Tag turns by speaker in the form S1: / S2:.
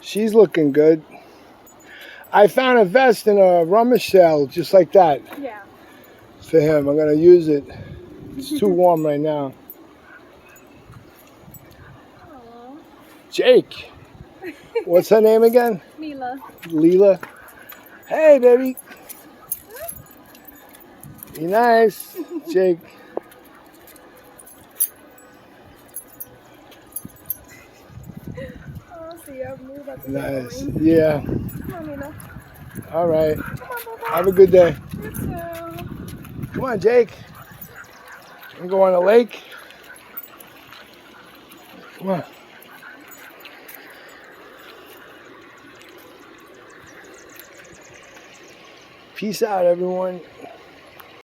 S1: She's looking good. I found a vest in a rummage sale just like that.
S2: Yeah.
S1: For him. I'm going to use it. It's too warm right now.
S2: Aww.
S1: Jake. What's her name again?
S2: Mila.
S1: Leela. Hey, baby. Be nice, Jake.
S2: Oh, see, I'm about to
S1: Nice.
S2: get going.
S1: Yeah.
S2: Come on, Mila.
S1: All right.
S2: Come on, Bubba.
S1: Have a good day.
S2: You too.
S1: Come on, Jake. You go on the lake? Come on. Peace out, everyone.